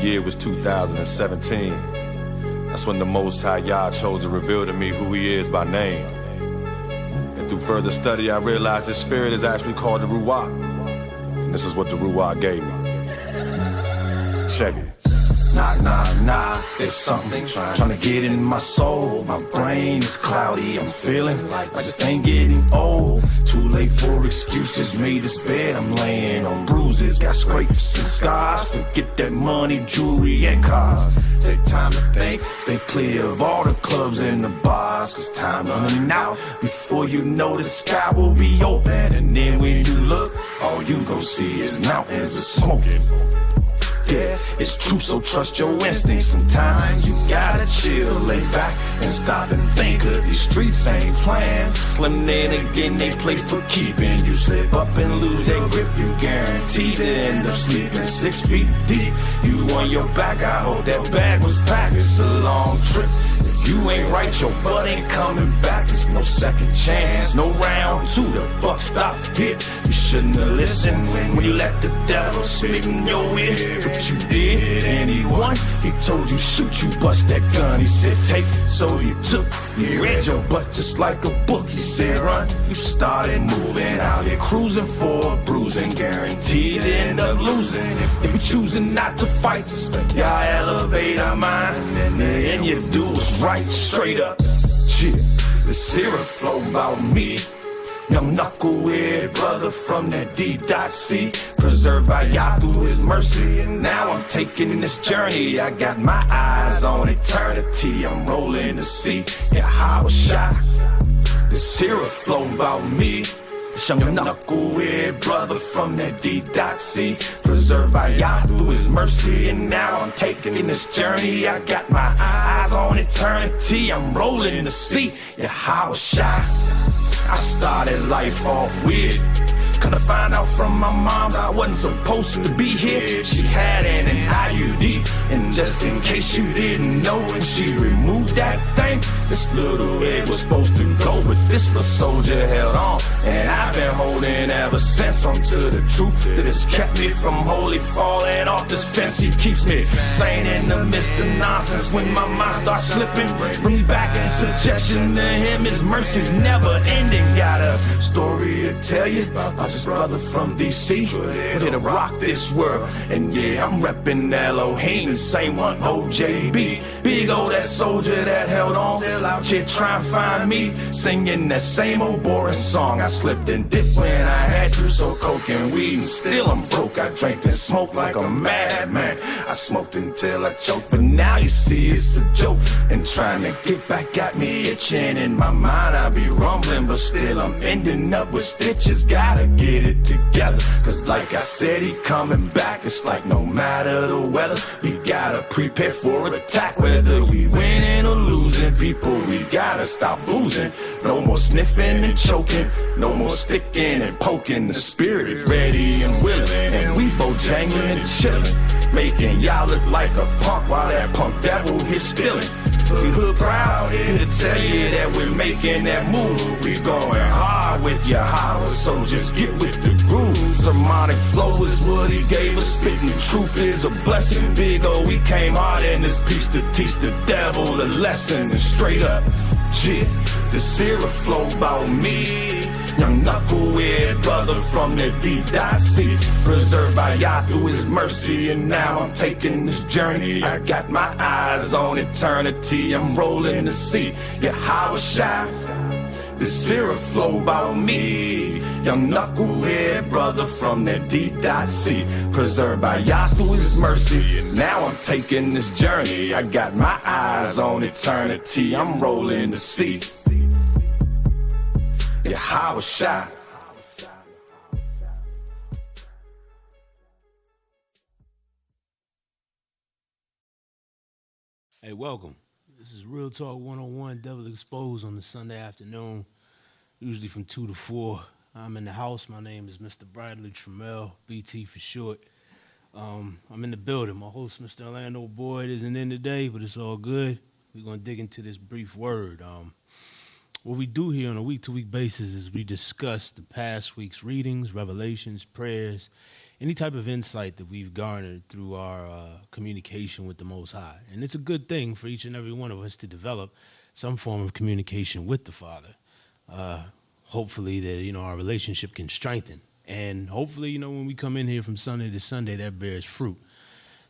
year was 2017. That's when the Most High Yah chose to reveal to me who he is by name. And through further study, I realized this spirit is actually called the Ruach. And this is what the Ruach gave me. Check it. Nah, there's something trying to get in my soul. My brain is cloudy, I'm feeling like I just ain't getting old. It's too late for excuses, made this bed, I'm laying on bruises. Got scrapes and scars, forget that money, jewelry and cars. Take time to think, stay clear of all the clubs and the bars, cause time running out. Before you know, the sky will be open, and then when you look, all you gon' see is mountains of smoking. Yeah, it's true, so trust your instincts. Sometimes you gotta chill, lay back and stop and think, cause these streets ain't playing. Slim then again, they play for keeping. You slip up and lose their grip, you guaranteed to end up sleeping 6 feet deep. You on your back, I hope that bag was packed. It's a long trip. If you ain't right, your butt ain't coming back. There's no second chance, no round two, the buck stops here. You shouldn't have listened when you let the devil spit in your ear. But you did, anyone? He told you shoot, you bust that gun. He said take, so you took. You read your butt just like a book. He said run, you started moving out here cruising for a bruising. Guaranteed to end up losing. If you're choosing not to fight, just let y'all elevate our mind, and then you do what's right, straight up. Yeah, the syrup flow about me. Young knucklehead brother from that D.C. Preserved by Yah through his mercy. And now I'm taking this journey. I got my eyes on eternity. I'm rolling the sea. Yeah, how was shot. The syrup flow about me. This young knucklehead brother from that D.C. Preserved by Yah through his mercy. And now I'm taking this journey. I got my eyes on eternity. I'm rolling the sea. Yeah, how was shot. I started life off weird. Couldn't find out from my mom I wasn't supposed to be here. She had an IUD, and just in case you didn't know, when she removed that thing, this little egg was supposed to go, but this little soldier held on, and I've been holding ever since on to the truth that has kept me from wholly falling off this fence. He keeps me sane in the midst of nonsense. When my mind starts slipping, bring me back in suggestion to him. His mercy's never ending. Got a story to tell you about this brother from D.C. But it'll rock this world. And yeah, I'm reppin' Elohim, the same one, OJB. Big old that soldier that held on, still out here trying to find me, singing that same old boring song. I slipped and dipped when I had to, so coke and weed, and still I'm broke. I drank and smoked like a madman. I smoked until I choked, but now you see it's a joke. And trying to get back got me itching. In my mind I be rumbling, but still I'm ending up with stitches. Gotta get it together, cause like I said, he coming back. It's like no matter the weather, we gotta prepare for an attack. Whether we winning or losing, people, we gotta stop boozing. No more sniffing and choking, no more sticking and poking. The spirit is ready and willing, and we both jangling and chilling, making y'all look like a punk while that punk devil here stealing. We hood proud here to tell you that we're making that move. We going hard with your holler, so just get with the groove. Sermonic flow is what he gave us. Spitting the truth is a blessing. Big O, we came hard in this piece to teach the devil a lesson. And straight up, yeah, the syrup flow about me. Young knucklehead brother from the D.C. Preserved by Yah through his mercy. And now I'm taking this journey. I got my eyes on eternity. I'm rolling the sea. Yeah, how was shy. The syrup flow about me. Young knucklehead brother from the D.C. Preserved by Yah through his mercy. And now I'm taking this journey. I got my eyes on eternity. I'm rolling the sea. Yeah, how was shot. Hey, welcome. This is Real Talk 101, Devil Exposed on the Sunday afternoon, usually from 2 to 4. I'm in the house. My name is Mr. Bradley Trammell, BT for short. I'm in the building. My host, Mr. Orlando Boyd, isn't in today, but it's all good. We're going to dig into this brief word. What we do here on a week-to-week basis is we discuss the past week's readings, revelations, prayers, any type of insight that we've garnered through our communication with the Most High. And it's a good thing for each and every one of us to develop some form of communication with the Father. Hopefully that, our relationship can strengthen. And hopefully, when we come in here from Sunday to Sunday, that bears fruit.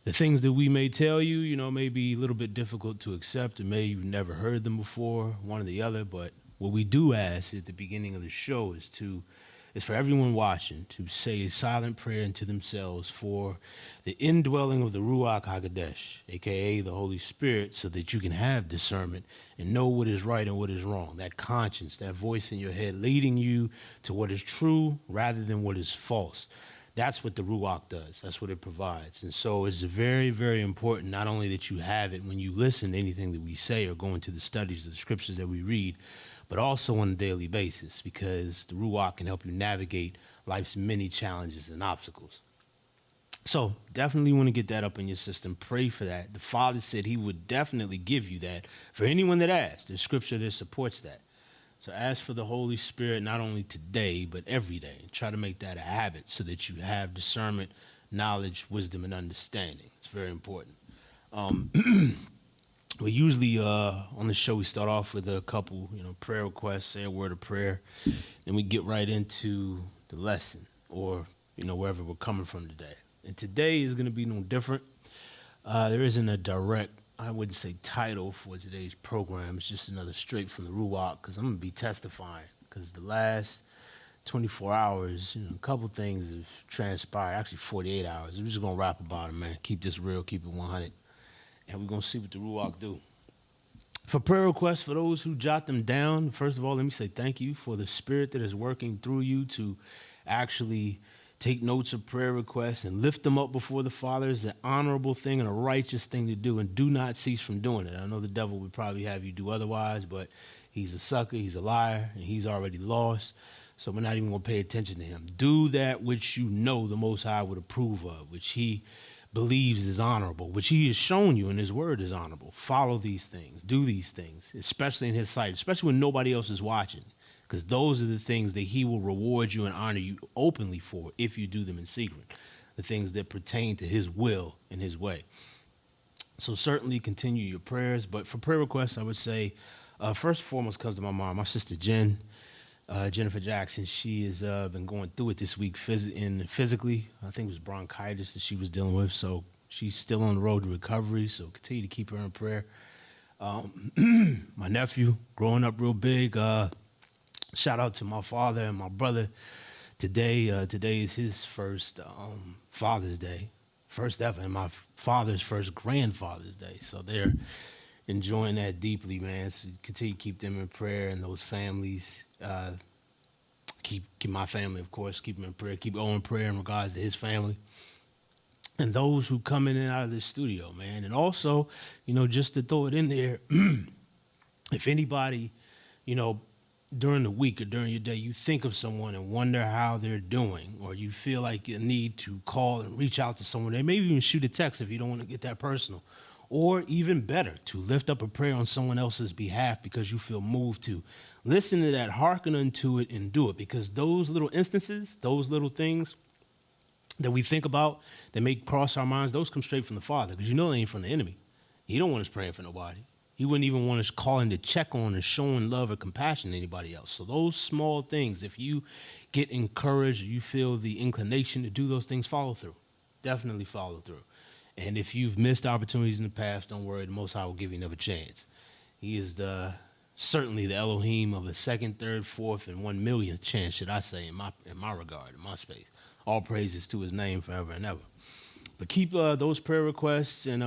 The things that we may tell you, may be a little bit difficult to accept, and maybe you've never heard them before, one or the other. But what we do ask at the beginning of the show is for everyone watching to say a silent prayer into themselves for the indwelling of the Ruach HaKodesh, a.k.a. the Holy Spirit, so that you can have discernment and know what is right and what is wrong. That conscience, that voice in your head leading you to what is true rather than what is false. That's what the Ruach does. That's what it provides. And so it's very, very important not only that you have it when you listen to anything that we say or go into the studies of the scriptures that we read, but also on a daily basis, because the Ruach can help you navigate life's many challenges and obstacles. So definitely want to get that up in your system. Pray for that. The Father said he would definitely give you that for anyone that asks. There's scripture that supports that. So ask for the Holy Spirit not only today, but every day. And try to make that a habit so that you have discernment, knowledge, wisdom, and understanding. It's very important. We usually, on the show, we start off with a couple, prayer requests, say a word of prayer, and we get right into the lesson or, wherever we're coming from today. And today is going to be no different. There isn't a direct, I wouldn't say title for today's program. It's just another straight from the Ruach, because I'm going to be testifying, because the last 24 hours, a couple things have transpired, actually 48 hours. We're just going to rap about it, man. Keep this real, keep it 100. And we're going to see what the Ruach do. For prayer requests, for those who jot them down, first of all, let me say thank you for the spirit that is working through you to actually take notes of prayer requests and lift them up before the Father. Is an honorable thing and a righteous thing to do, and do not cease from doing it. I know the devil would probably have you do otherwise, but he's a sucker, he's a liar, and he's already lost. So we're not even going to pay attention to him. Do that which the Most High would approve of, which he believes is honorable, which he has shown you in his word is honorable. Follow these things, do these things, especially in his sight, especially when nobody else is watching, because those are the things that he will reward you and honor you openly for if you do them in secret, the things that pertain to his will and his way. So certainly continue your prayers, but for prayer requests, I would say, first and foremost comes to my mom, my sister Jen. Jennifer Jackson, she has been going through it this week physically. I think it was bronchitis that she was dealing with, so she's still on the road to recovery, so continue to keep her in prayer. My nephew, growing up real big, shout out to my father and my brother. Today is his first Father's Day, first ever, and my father's first grandfather's day, so they're enjoying that deeply, man. So continue to keep them in prayer and those families. Keep my family, of course, keep them in prayer. Keep Owen in prayer in regards to his family. And those who come in and out of the studio, man. And also, just to throw it in there, if anybody, during the week or during your day, you think of someone and wonder how they're doing, or you feel like you need to call and reach out to someone, they maybe even shoot a text if you don't want to get that personal. Or even better, to lift up a prayer on someone else's behalf because you feel moved to. Listen to that, hearken unto it, and do it. Because those little instances, those little things that we think about that may cross our minds, those come straight from the Father. Because they ain't from the enemy. He don't want us praying for nobody. He wouldn't even want us calling to check on and showing love or compassion to anybody else. So those small things, if you get encouraged or you feel the inclination to do those things, follow through. Definitely follow through. And if you've missed opportunities in the past, don't worry, the Most High will give you another chance. He is certainly the Elohim of a second, third, fourth, and 1 millionth chance, should I say, in my regard, in my space. All praises to his name forever and ever. But keep those prayer requests and,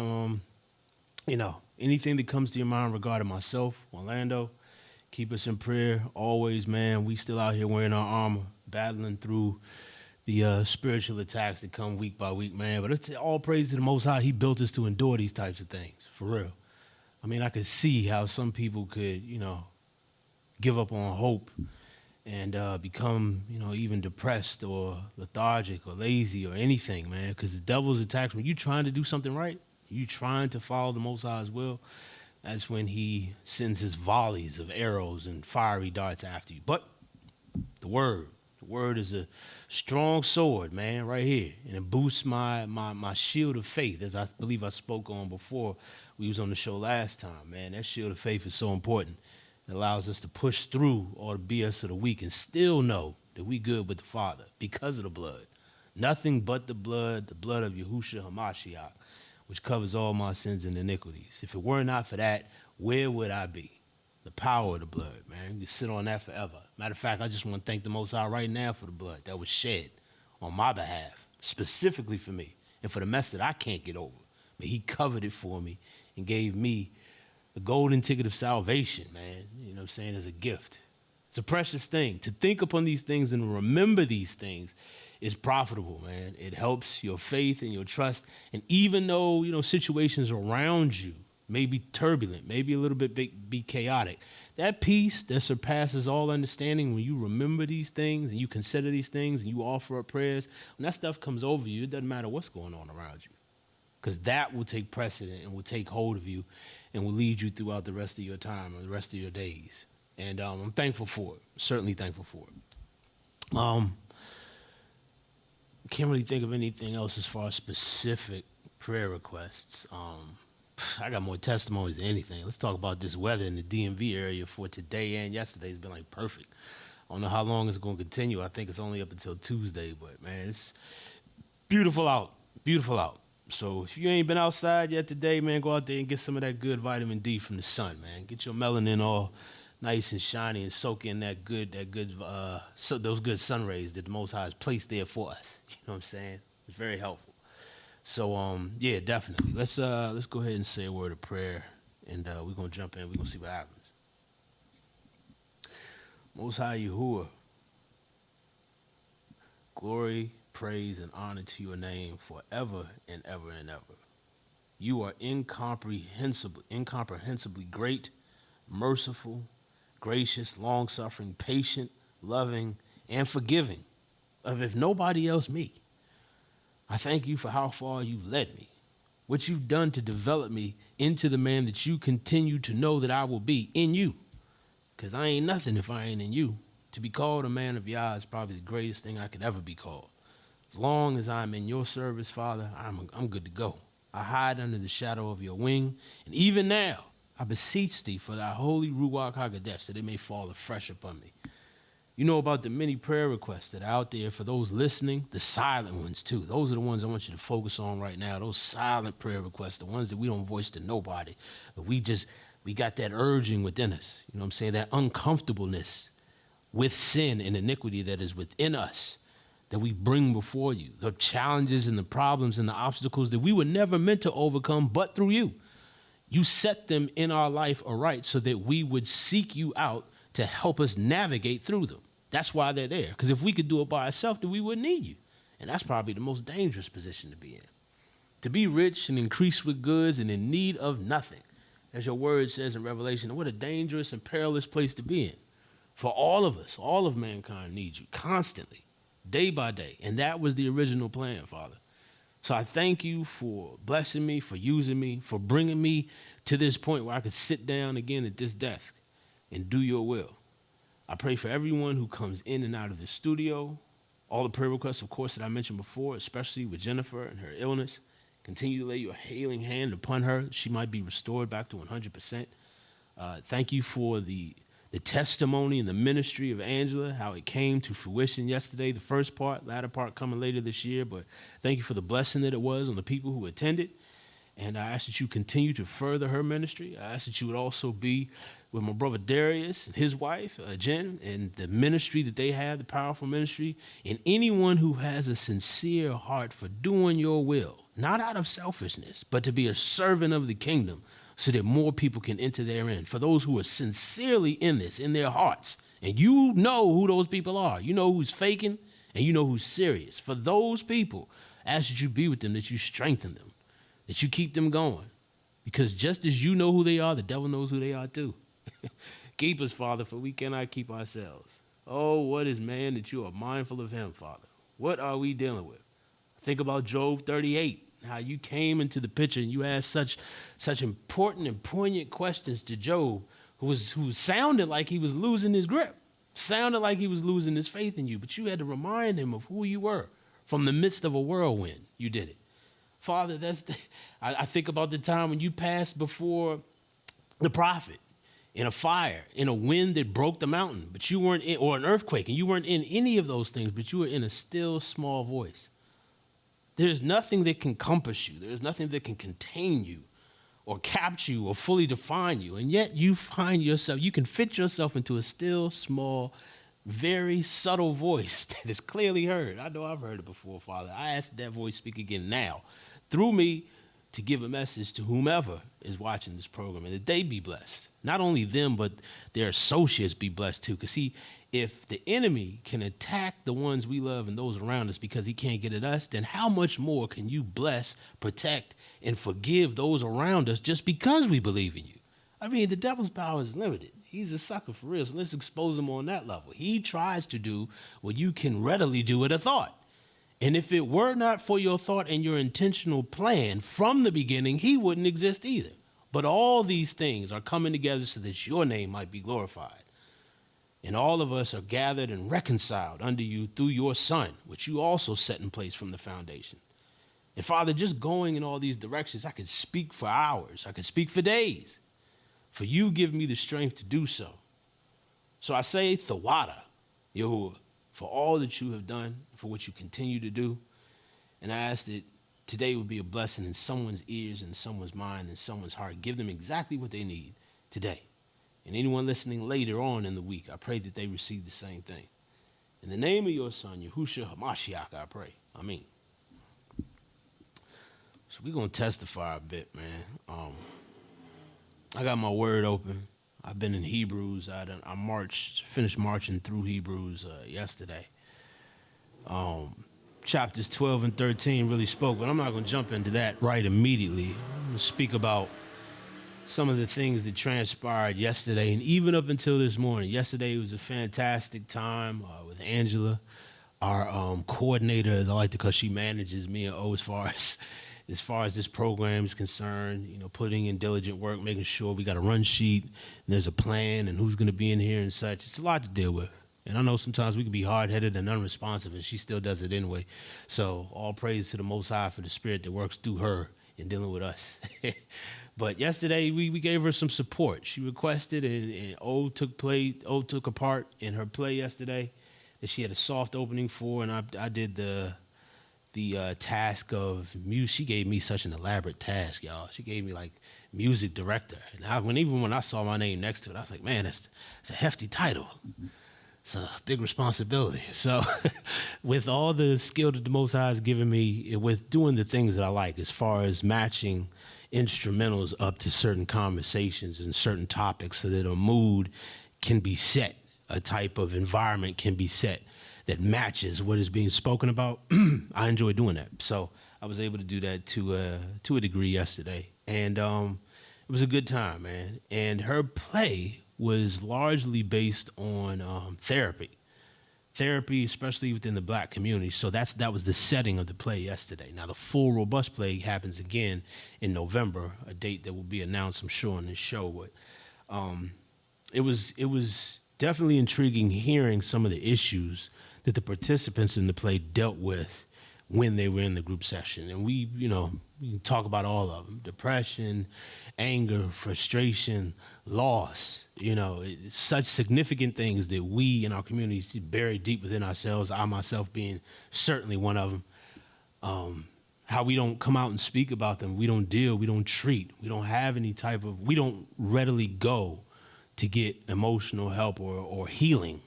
anything that comes to your mind regarding myself, Orlando, keep us in prayer always, man. We still out here wearing our armor, battling through the spiritual attacks that come week by week, man. But it's all praise to the Most High. He built us to endure these types of things, for real. I mean, I could see how some people could, give up on hope and become, even depressed or lethargic or lazy or anything, man, because the devil's attacks. When you're trying to do something right, you trying to follow the Most High's will, that's when he sends his volleys of arrows and fiery darts after you. But the word The word is a strong sword, man, right here. And it boosts my shield of faith, as I believe I spoke on before we was on the show last time, man. That shield of faith is so important. It allows us to push through all the BS of the week and still know that we good with the Father because of the blood. Nothing but the blood of Yahushua HaMashiach, which covers all my sins and iniquities. If it were not for that, where would I be? The power of the blood, man. You sit on that forever. Matter of fact, I just want to thank the Most High right now for the blood that was shed on my behalf, specifically for me, and for the mess that I can't get over. But he covered it for me and gave me the golden ticket of salvation, man. You know what I'm saying, as a gift. It's a precious thing. To think upon these things and remember these things is profitable, man. It helps your faith and your trust. And even though, situations around you may be turbulent, maybe a little bit be chaotic, that peace that surpasses all understanding, when you remember these things and you consider these things and you offer up prayers, when that stuff comes over you, it doesn't matter what's going on around you, because that will take precedent and will take hold of you and will lead you throughout the rest of your time or the rest of your days. And I'm thankful for it. Certainly thankful for it. Can't really think of anything else as far as specific prayer requests. I got more testimonies than anything. Let's talk about this weather in the DMV area for today and yesterday. It's been like perfect. I don't know how long it's going to continue. I think it's only up until Tuesday, but man, it's beautiful out. Beautiful out. So if you ain't been outside yet today, man, go out there and get some of that good vitamin D from the sun, man. Get your melanin all nice and shiny and soak in those good sun rays that the Most High has placed there for us. You know what I'm saying? It's very helpful. So, yeah, definitely. Let's go ahead and say a word of prayer, and we're going to jump in. We're going to see what happens. Most High Yahuwah, glory, praise, and honor to your name forever and ever and ever. You are incomprehensibly great, merciful, gracious, long-suffering, patient, loving, and forgiving, of if nobody else me. I thank you for how far you've led me, what you've done to develop me into the man that you continue to know that I will be in you, because I ain't nothing if I ain't in you. To be called a man of Yah is probably the greatest thing I could ever be called. As long as I'm in your service, Father, I'm good to go. I hide under the shadow of your wing, and even now, I beseech thee for thy holy Ruach HaKodesh, that it may fall afresh upon me. You know about the many prayer requests that are out there for those listening, the silent ones too. Those are the ones I want you to focus on right now, those silent prayer requests, the ones that we don't voice to nobody. But we got that urging within us, you know what I'm saying, that uncomfortableness with sin and iniquity that is within us, that we bring before you, the challenges and the problems and the obstacles that we were never meant to overcome but through you. You set them in our life aright so that we would seek you out to help us navigate through them. That's why they're there. Because if we could do it by ourselves, then we wouldn't need you. And that's probably the most dangerous position to be in. To be rich and increase with goods and in need of nothing. As your word says in Revelation, what a dangerous and perilous place to be in. For all of us, all of mankind needs you constantly, day by day. And that was the original plan, Father. So I thank you for blessing me, for using me, for bringing me to this point where I could sit down again at this desk and do your will. I pray for everyone who comes in and out of the studio, all the prayer requests, of course, that I mentioned before, especially with Jennifer and her illness. Continue to lay your healing hand upon her. She might be restored back to 100%. Thank you for the testimony and the ministry of Angela, how it came to fruition yesterday, the first part, latter part coming later this year. But thank you for the blessing that it was on the people who attended. And I ask that you continue to further her ministry. I ask that you would also be with my brother Darius and his wife, Jen, and the ministry that they have, the powerful ministry, and anyone who has a sincere heart for doing your will, not out of selfishness, but to be a servant of the kingdom so that more people can enter therein. For those who are sincerely in this, in their hearts, and you know who those people are. You know who's faking, and you know who's serious. For those people, I ask that you be with them, that you strengthen them, that you keep them going. Because just as you know who they are, the devil knows who they are too. Keep us, Father, for we cannot keep ourselves. Oh, what is man that you are mindful of him, Father? What are we dealing with? Think about Job 38, how you came into the picture and you asked such important and poignant questions to Job, who sounded like he was losing his grip. Sounded like he was losing his faith in you, but you had to remind him of who you were. From the midst of a whirlwind, you did it. Father, I think about the time when you passed before the prophet in a fire, in a wind that broke the mountain, but you weren't in, or an earthquake, and you weren't in any of those things, but you were in a still small voice. There's nothing that can compass you. There's nothing that can contain you or capture you or fully define you. And yet you find yourself, you can fit yourself into a still, small, very subtle voice that is clearly heard. I know I've heard it before, Father. I ask that voice speak again now through me to give a message to whomever is watching this program, and that they be blessed. Not only them, but their associates be blessed too. Because see, if the enemy can attack the ones we love and those around us because he can't get at us, then how much more can you bless, protect, and forgive those around us just because we believe in you? I mean, the devil's power is limited. He's a sucker for real, so let's expose him on that level. He tries to do what you can readily do with a thought. And if it were not for your thought and your intentional plan from the beginning, he wouldn't exist either. But all these things are coming together so that your name might be glorified. And all of us are gathered and reconciled under you through your Son, which you also set in place from the foundation. And Father, just going in all these directions, I could speak for hours. I could speak for days. For you give me the strength to do so. So I say, Thawada, Yahuwah, for all that you have done, for what you continue to do. And I ask that today would be a blessing in someone's ears and someone's mind and someone's heart. Give them exactly what they need today. And anyone listening later on in the week, I pray that they receive the same thing. In the name of your Son, Yahushua HaMashiach, I pray. Amen. So we're going to testify a bit, man. I got my word open. I've been in Hebrews. I finished marching through Hebrews yesterday. Chapters 12 and 13 really spoke, but I'm not going to jump into that right immediately. I'm going to speak about some of the things that transpired yesterday and even up until this morning. Yesterday was a fantastic time with Angela, our coordinator, as I like to, because she manages me and O as far as this program is concerned, you know, putting in diligent work, making sure we got a run sheet, and there's a plan, and who's going to be in here and such. It's a lot to deal with. And I know sometimes we can be hard-headed and unresponsive, and she still does it anyway. So all praise to the Most High for the spirit that works through her in dealing with us. But yesterday, we gave her some support. She requested, and O took a part in her play yesterday that she had a soft opening for, and I did the task of music. She gave me such an elaborate task, y'all. She gave me like music director. And even when I saw my name next to it, I was like, man, it's a hefty title. It's a big responsibility. So with all the skill that the Most High has given me with doing the things that I like, as far as matching instrumentals up to certain conversations and certain topics so that a mood can be set, a type of environment can be set that matches what is being spoken about, I enjoy doing that. So I was able to do that to a degree yesterday. And it was a good time, man. And her play was largely based on therapy, especially within the black community. So that was the setting of the play yesterday. Now, the full, robust play happens again in November, a date that will be announced, I'm sure, on this show. But it was definitely intriguing hearing some of the issues that the participants in the play dealt with when they were in the group session. And we can talk about all of them: depression, anger, frustration, loss. It's such significant things that we in our communities bury deep within ourselves, I myself being certainly one of them. How we don't come out and speak about them. We don't deal, we don't treat, we don't have any we don't readily go to get emotional help or healing.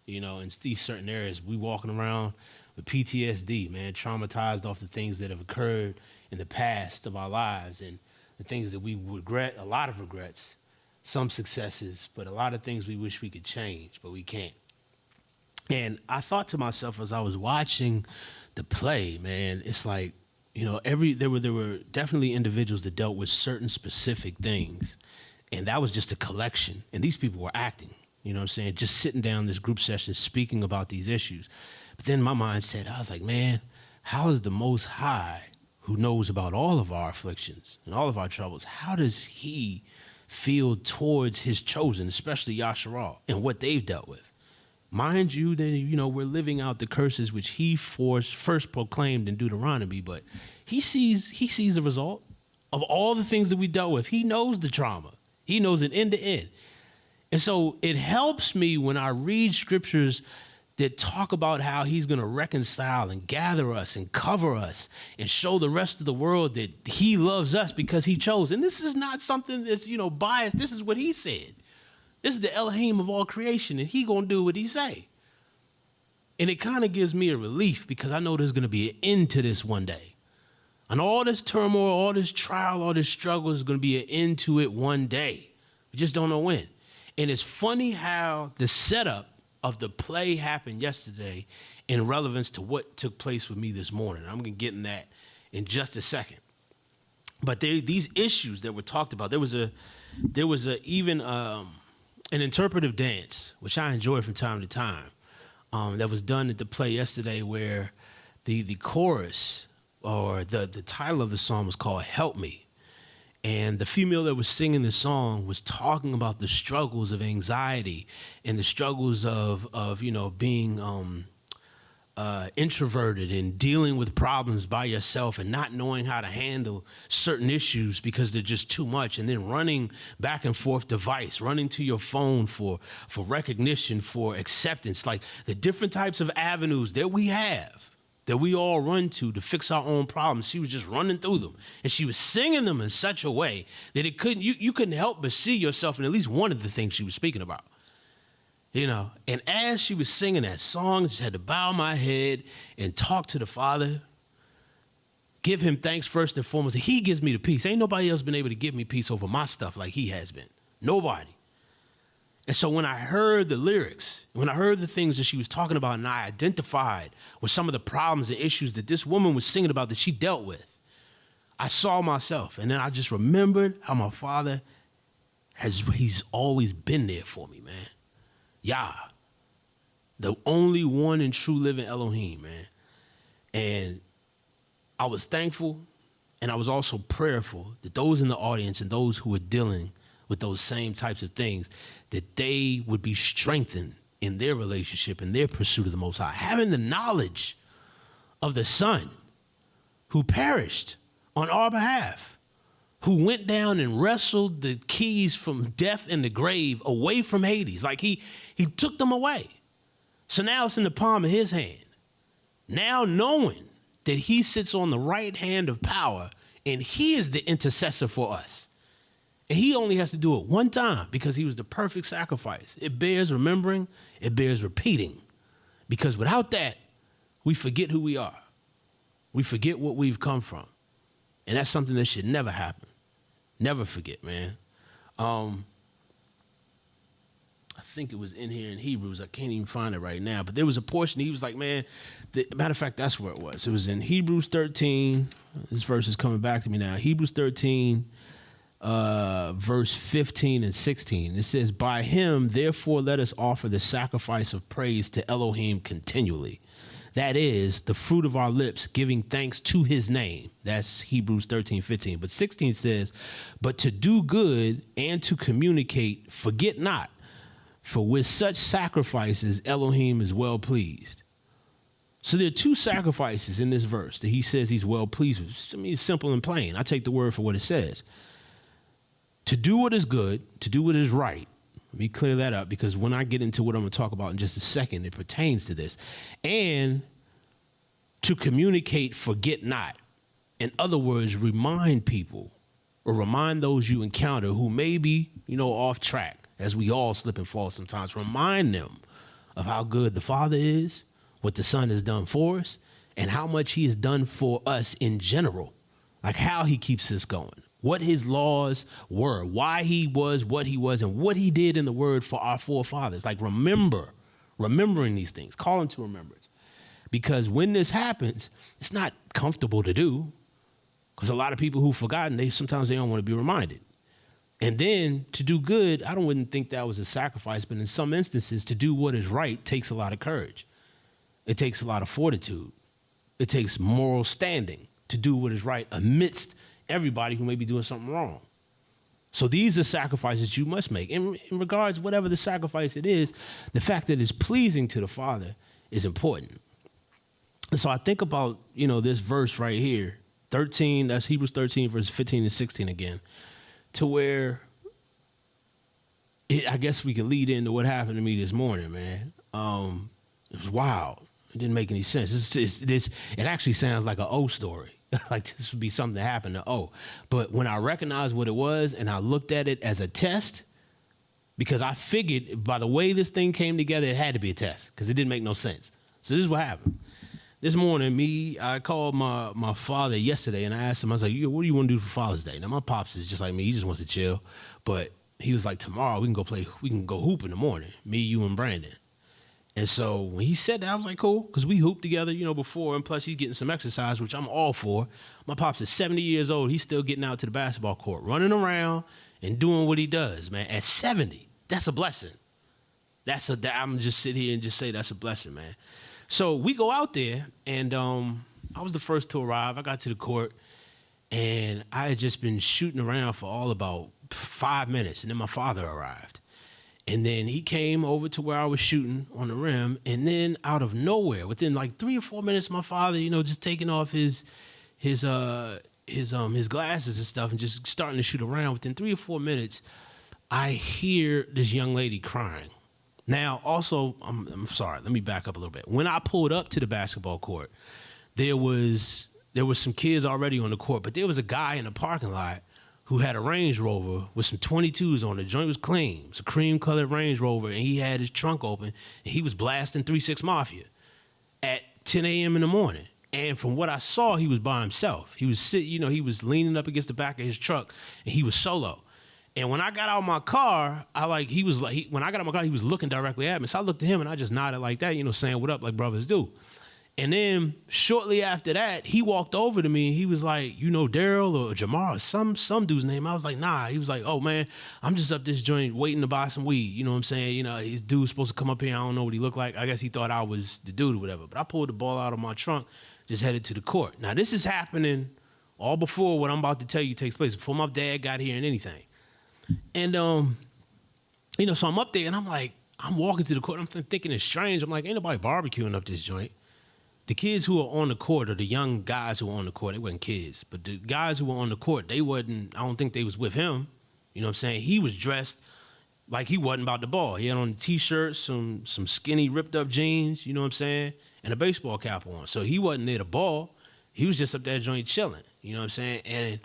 In these certain areas, we walking around with PTSD, man, traumatized off the things that have occurred in the past of our lives and the things that we regret, a lot of regrets, some successes, but a lot of things we wish we could change, but we can't. And I thought to myself as I was watching the play, man, it's like, there were definitely individuals that dealt with certain specific things, and that was just a collection, and these people were acting. You know what I'm saying? Just sitting down this group session speaking about these issues. But then my mind said, I was like, man, how is the Most High, who knows about all of our afflictions and all of our troubles, how does he feel towards his chosen, especially Yasharal, and what they've dealt with? Mind you, that we're living out the curses which he first proclaimed in Deuteronomy, but he sees the result of all the things that we dealt with. He knows the trauma. He knows it end to end. And so it helps me when I read scriptures that talk about how he's going to reconcile and gather us and cover us and show the rest of the world that he loves us because he chose. And this is not something that's, biased. This is what he said. This is the Elohim of all creation, and he going to do what he say. And it kind of gives me a relief because I know there's going to be an end to this one day. And all this turmoil, all this trial, all this struggle is going to be an end to it one day. We just don't know when. And it's funny how the setup of the play happened yesterday in relevance to what took place with me this morning. I'm going to get in that in just a second. But these issues that were talked about, there was even an interpretive dance, which I enjoy from time to time, that was done at the play yesterday where the chorus or the title of the song was called Help Me. And the female that was singing the song was talking about the struggles of anxiety and the struggles of being introverted and dealing with problems by yourself and not knowing how to handle certain issues because they're just too much, and then running back and forth device, running to your phone for recognition, for acceptance, like the different types of avenues that we have, that we all run to fix our own problems. She was just running through them, and she was singing them in such a way that you couldn't help but see yourself in at least one of the things she was speaking about. And as she was singing that song, I just had to bow my head and talk to the Father, give him thanks first and foremost. He gives me the peace. Ain't nobody else been able to give me peace over my stuff like he has been. Nobody. And so when I heard the lyrics, when I heard the things that she was talking about, and I identified with some of the problems and issues that this woman was singing about that she dealt with, I saw myself. And then I just remembered how my Father he's always been there for me, man. Yah, the only one and true living Elohim, man. And I was thankful, and I was also prayerful that those in the audience and those who were dealing with those same types of things, that they would be strengthened in their relationship and their pursuit of the Most High, having the knowledge of the Son who perished on our behalf, who went down and wrestled the keys from death and the grave away from Hades. Like he took them away. So now it's in the palm of his hand. Now knowing that he sits on the right hand of power and he is the intercessor for us. And he only has to do it one time because he was the perfect sacrifice. It bears remembering, it bears repeating. Because without that, we forget who we are. We forget what we've come from. And that's something that should never happen. Never forget, man. I think it was in here in Hebrews. I can't even find it right now. But there was a portion, he was like, man, matter of fact, that's where it was. It was in Hebrews 13. This verse is coming back to me now. Hebrews 13, verse 15 and 16. It says, by him, therefore, let us offer the sacrifice of praise to Elohim continually. That is the fruit of our lips, giving thanks to his name. That's Hebrews 13:15. But 16 says, but to do good and to communicate, forget not, for with such sacrifices, Elohim is well pleased. So there are two sacrifices in this verse that he says he's well pleased with. I mean, it's simple and plain. I take the word for what it says. To do what is good, to do what is right. Let me clear that up, because when I get into what I'm going to talk about in just a second, it pertains to this. And to communicate, forget not. In other words, remind people or remind those you encounter who may be, off track, as we all slip and fall sometimes. Remind them of how good the Father is, what the Son has done for us, and how much he has done for us in general, like how he keeps us going. What his laws were, why he was what he was, and what he did in the word for our forefathers. Like remembering these things, call them to remembrance. Because when this happens, it's not comfortable to do, because a lot of people who've forgotten, sometimes they don't want to be reminded. And then to do good, I wouldn't think that was a sacrifice, but in some instances, to do what is right takes a lot of courage. It takes a lot of fortitude. It takes moral standing to do what is right amidst everybody who may be doing something wrong. So these are sacrifices you must make. In regards, whatever the sacrifice it is, the fact that it's pleasing to the Father is important. And so I think about, this verse right here, 13, that's Hebrews 13, verse 15 and 16 again, to where I guess we can lead into what happened to me this morning, man. It was wild. It didn't make any sense. It actually sounds like an O story. Like this would be something that happened to O. But when I recognized what it was and I looked at it as a test, because I figured by the way this thing came together, it had to be a test because it didn't make no sense. So this is what happened. This morning, I called my father yesterday and I asked him, I was like, what do you want to do for Father's Day? Now, my pops is just like me. He just wants to chill. But he was like, tomorrow we can go hoop in the morning, me, you, and Brandon. And so when he said that, I was like, cool, because we hooped together, before, and plus he's getting some exercise, which I'm all for. My pops is 70 years old. He's still getting out to the basketball court, running around and doing what he does, man. At 70, that's a blessing. I'm just sit here and just say that's a blessing, man. So we go out there, and I was the first to arrive. I got to the court, and I had just been shooting around for all about 5 minutes, and then my father arrived. And then he came over to where I was shooting on the rim, and then out of nowhere, within like 3 or 4 minutes, my father, just taking off his glasses and stuff and just starting to shoot around. Within 3 or 4 minutes, I hear this young lady crying. Now, also, I'm sorry, let me back up a little bit. When I pulled up to the basketball court, there was some kids already on the court, but there was a guy in the parking lot who had a Range Rover with some 22s on it. The joint was clean. It was a cream-colored Range Rover, and he had his trunk open, and he was blasting 3 6 Mafia at 10 a.m. in the morning. And from what I saw, he was by himself. He was he was leaning up against the back of his truck, and he was solo. And when I got out of my car, when I got out of my car, he was looking directly at me. So I looked at him, and I just nodded like that, saying what up like brothers do. And then shortly after that, he walked over to me and he was like, Daryl or Jamar or some dude's name. I was like, nah. He was like, oh, man, I'm just up this joint waiting to buy some weed. You know what I'm saying? His dude's supposed to come up here. I don't know what he looked like. I guess he thought I was the dude or whatever. But I pulled the ball out of my trunk, just headed to the court. Now, this is happening all before what I'm about to tell you takes place, before my dad got here and anything. And, so I'm up there and I'm walking to the court. I'm thinking it's strange. I'm like, ain't nobody barbecuing up this joint. The kids who are on the court, or the young guys who were on the court, they weren't kids, but the guys who were on the court, I don't think they was with him. You know what I'm saying? He was dressed like he wasn't about the ball. He had on a T-shirt, some skinny, ripped up jeans, you know what I'm saying, and a baseball cap on. So he wasn't near the ball. He was just up there joint chilling, you know what I'm saying?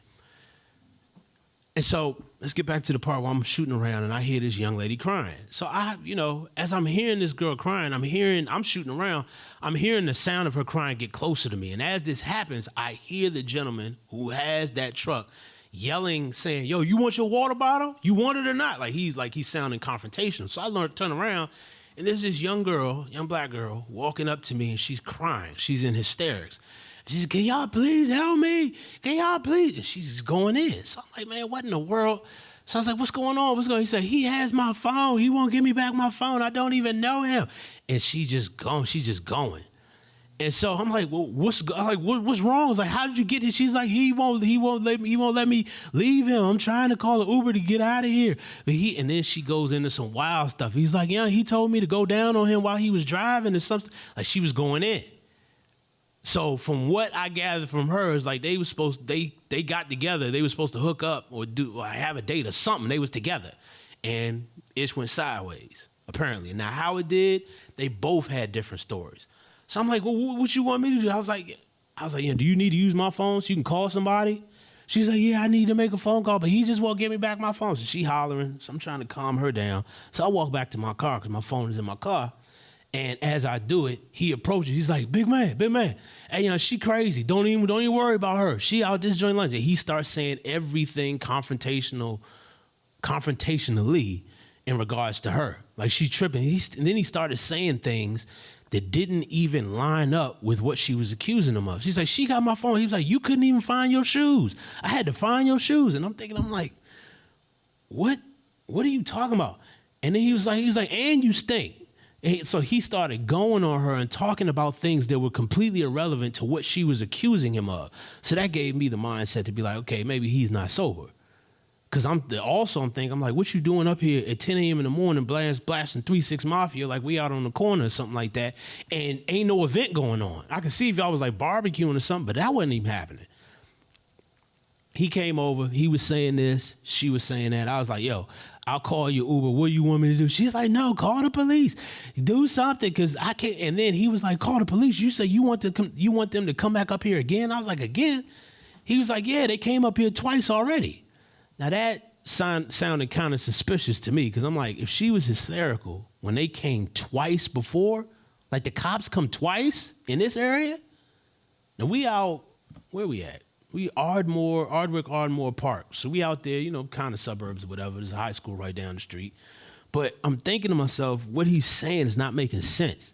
And so let's get back to the part where I'm shooting around and I hear this young lady crying. So as I'm hearing this girl crying, I'm shooting around, I'm hearing the sound of her crying get closer to me. And as this happens, I hear the gentleman who has that truck yelling, saying, yo, you want your water bottle? You want it or not? He's sounding confrontational. So I turn around, and there's this young black girl walking up to me, and she's crying. She's in hysterics. She said, can y'all please help me? Can y'all please? And she's just going in. So I'm like, man, what in the world? So I was like, what's going on? He said, he has my phone. He won't give me back my phone. I don't even know him. And she's just going. And so I'm like, well, what's wrong? I was like, how did you get here? She's like, he won't let me leave him. I'm trying to call an Uber to get out of here. And then she goes into some wild stuff. He's like, yeah, he told me to go down on him while he was driving or something. Like she was going in. So from what I gathered from her is they got together. They were supposed to hook up or have a date or something. They was together, and it went sideways apparently. Now how it did, they both had different stories. So I'm like, well, what you want me to do? I was like, yeah, do you need to use my phone so you can call somebody? She's like, yeah, I need to make a phone call, but he just won't give me back my phone. So she hollering. So I'm trying to calm her down. So I walk back to my car because my phone is in my car. And as I do it, he approaches. He's like, big man. Hey, she crazy. Don't even worry about her. She out this joint lunch. And he starts saying everything confrontationally in regards to her. Like she's tripping. And then he started saying things that didn't even line up with what she was accusing him of. She's like, she got my phone. He was like, you couldn't even find your shoes. I had to find your shoes. And I'm like, what are you talking about? And then he was like, and you stink. And so he started going on her and talking about things that were completely irrelevant to what she was accusing him of. So that gave me the mindset to be like, okay, maybe he's not sober. Cause I'm thinking, I'm like, what you doing up here at 10 a.m. in the morning, blasting 3-6 Mafia like we out on the corner or something like that, and ain't no event going on. I could see if y'all was like barbecuing or something, but that wasn't even happening. He came over, he was saying this, she was saying that. I was like, yo, I'll call your Uber. What do you want me to do? She's like, no, call the police. Do something, because I can't. And then he was like, call the police. You say you want them to come back up here again? I was like, again? He was like, yeah, they came up here twice already. Now that sounded kind of suspicious to me, because I'm like, if she was hysterical when they came twice before, like the cops come twice in this area? Now we out, where we at? We Ardwick Park. So we out there, kind of suburbs or whatever. There's a high school right down the street. But I'm thinking to myself, what he's saying is not making sense.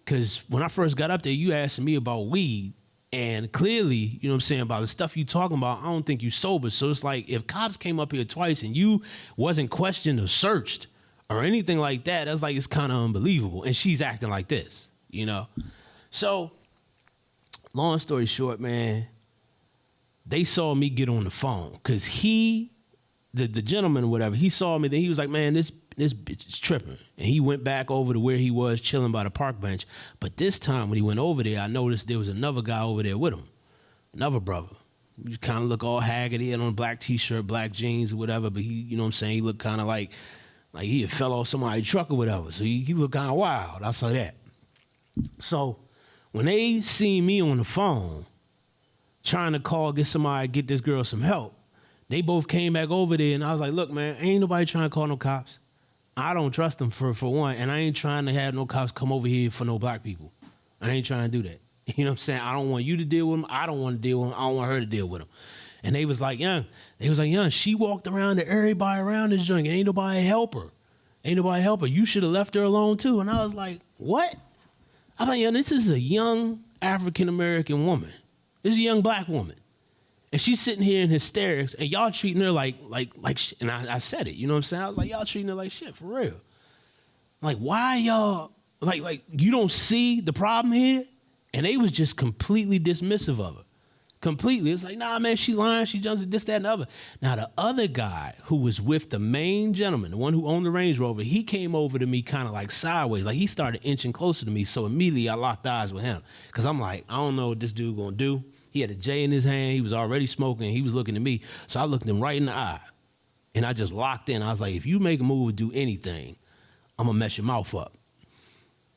Because when I first got up there, you asked me about weed. And clearly, about the stuff you talking about, I don't think you sober. So it's like, if cops came up here twice and you wasn't questioned or searched or anything like that, that's like, it's kind of unbelievable. And she's acting like this, So, long story short, man, they saw me get on the phone because the gentleman or whatever, he saw me, then he was like, man, this bitch is tripping. And he went back over to where he was chilling by the park bench. But this time when he went over there, I noticed there was another guy over there with him, another brother. He just kind of look all haggard. He had on a black T-shirt, black jeans or whatever. But he, he looked kind of like he had fell off somebody's truck or whatever. So he looked kind of wild. I saw that. So when they seen me on the phone trying to get this girl some help, they both came back over there, and I was like, look, man, ain't nobody trying to call no cops. I don't trust them for one, and I ain't trying to have no cops come over here for no black people. I ain't trying to do that. You know what I'm saying? I don't want you to deal with them. I don't want to deal with them. I don't want her to deal with them. And they was like, young, she walked around to everybody around this joint, and ain't nobody help her. You should have left her alone, too. And I was like, what? I thought, this is a young African-American woman. This is a young black woman. And she's sitting here in hysterics, and y'all treating her like and I said it, you know what I'm saying? I was like, y'all treating her like shit, for real. Like, why y'all, like you don't see the problem here? And they was just completely dismissive of her. Completely. It's like, nah, man, she lying, she jumps at this, that, and the other. Now, the other guy who was with the main gentleman, the one who owned the Range Rover, he came over to me kind of like sideways. Like, he started inching closer to me, so immediately I locked eyes with him. Because I'm like, I don't know what this dude gonna do. He had a J in his hand. He was already smoking. He was looking at me. So I looked him right in the eye. And I just locked in. I was like, if you make a move or do anything, I'm going to mess your mouth up.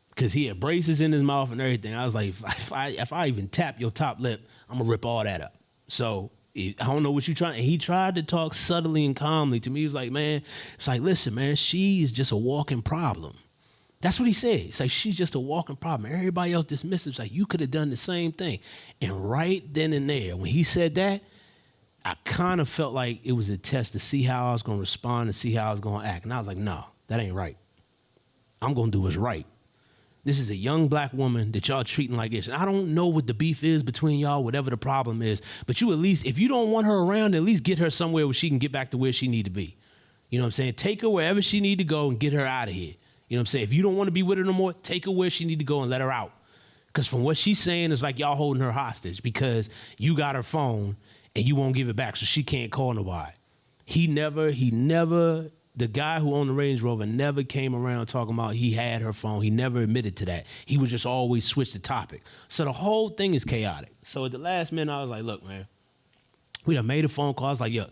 Because he had braces in his mouth and everything. I was like, if I even tap your top lip, I'm going to rip all that up. So I don't know what you're trying. And he tried to talk subtly and calmly to me. He was like, man, it's like, listen, man, she is just a walking problem. That's what he said. It's like, she's just a walking problem. Everybody else dismisses. It's like, you could have done the same thing. And right then and there, when he said that, I kind of felt like it was a test to see how I was going to respond and see how I was going to act. And I was like, no, that ain't right. I'm going to do what's right. This is a young black woman that y'all treating like this. And I don't know what the beef is between y'all, whatever the problem is. But you at least, if you don't want her around, at least get her somewhere where she can get back to where she need to be. You know what I'm saying? Take her wherever she need to go and get her out of here. You know what I'm saying? If you don't want to be with her no more, take her where she need to go and let her out. Because from what she's saying, it's like y'all holding her hostage because you got her phone and you won't give it back, so she can't call nobody. He never, the guy who owned the Range Rover never came around talking about he had her phone. He never admitted to that. He would just always switch the topic. So the whole thing is chaotic. So at the last minute, I was like, look, man, we done made a phone call. I was like, yo,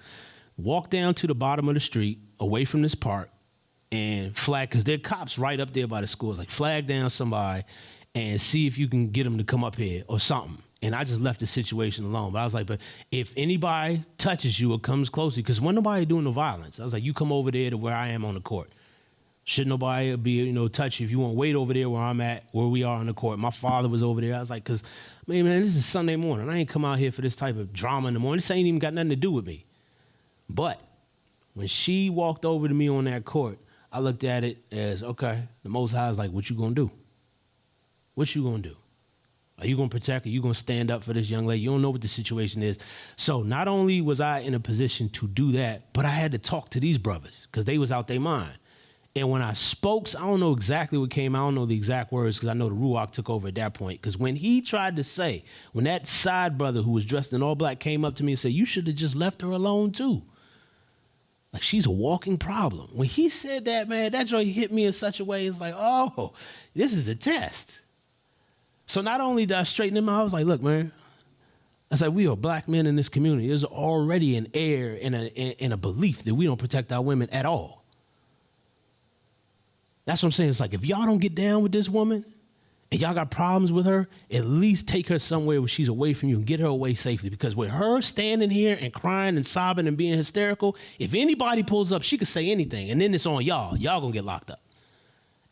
walk down to the bottom of the street away from this park and flag, because there are cops right up there by the schools, like flag down somebody and see if you can get them to come up here or something. And I just left the situation alone. But I was like, but if anybody touches you or comes closely, because when nobody doing the violence, I was like, you come over there to where I am on the court. Should nobody be, touch you. If you want to wait over there where I'm at, where we are on the court. My father was over there. I was like, because, man, this is Sunday morning. I ain't come out here for this type of drama in the morning. This ain't even got nothing to do with me. But when she walked over to me on that court, I looked at it as, okay, the Most High is like, what you gonna do? What you gonna do? Are you gonna protect her? Are you gonna stand up for this young lady? You don't know what the situation is. So not only was I in a position to do that, but I had to talk to these brothers because they was out their mind. And when I spoke, I don't know exactly what came out. I don't know the exact words because I know the Ruach took over at that point. Because when he tried to say, when that side brother who was dressed in all black came up to me and said, you should have just left her alone too. Like, she's a walking problem. When he said that, man, that joint hit me in such a way, it's like, oh, this is a test. So not only did I straighten him out, I was like, look, man, I said, we are black men in this community. There's already an air and a belief that we don't protect our women at all. That's what I'm saying. It's like, if y'all don't get down with this woman and y'all got problems with her, at least take her somewhere where she's away from you and get her away safely. Because with her standing here and crying and sobbing and being hysterical, if anybody pulls up, she could say anything. And then it's on y'all. Y'all gonna get locked up.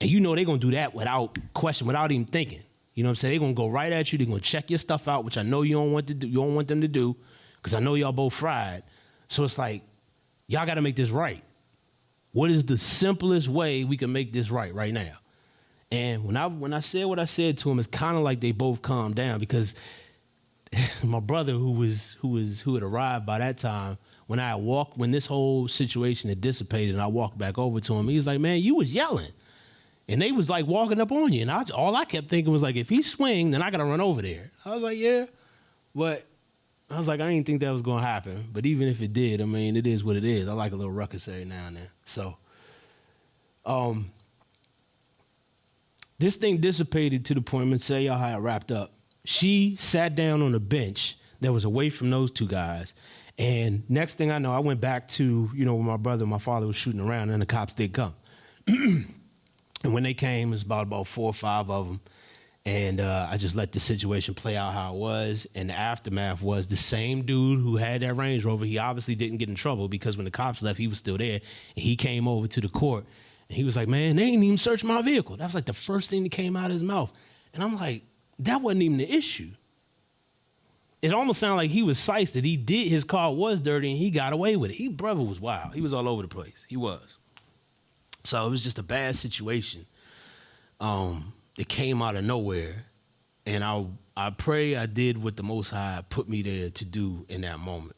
And you know they're gonna do that without question, without even thinking. You know what I'm saying? They're gonna go right at you. They're gonna check your stuff out, which I know you don't want to do. You don't want them to do, because I know y'all both fried. So it's like, y'all gotta make this right. What is the simplest way we can make this right now? And when I said what I said to him, it's kind of like they both calmed down, because my brother who had arrived by that time, when this whole situation had dissipated and I walked back over to him, he was like, man, you was yelling. And they was like walking up on you. And all I kept thinking was like, if he swing, then I got to run over there. I was like, yeah. But I was like, I didn't think that was going to happen. But even if it did, I mean, it is what it is. I like a little ruckus every now and then. So, this thing dissipated to the point, I'm going to tell y'all how it wrapped up. She sat down on a bench that was away from those two guys. And next thing I know, I went back to, where my brother and my father was shooting around, and the cops did come. And when they came, it was about 4 or 5 of them. And I just let the situation play out how it was. And the aftermath was the same dude who had that Range Rover. He obviously didn't get in trouble, because when the cops left, he was still there. And he came over to the court. And he was like, man, they ain't even searched my vehicle. That was like the first thing that came out of his mouth. And I'm like, that wasn't even the issue. It almost sounded like he was sized that his car was dirty and he got away with it. Brother was wild. He was all over the place. He was. So it was just a bad situation. It came out of nowhere. And I pray I did what the Most High put me there to do in that moment.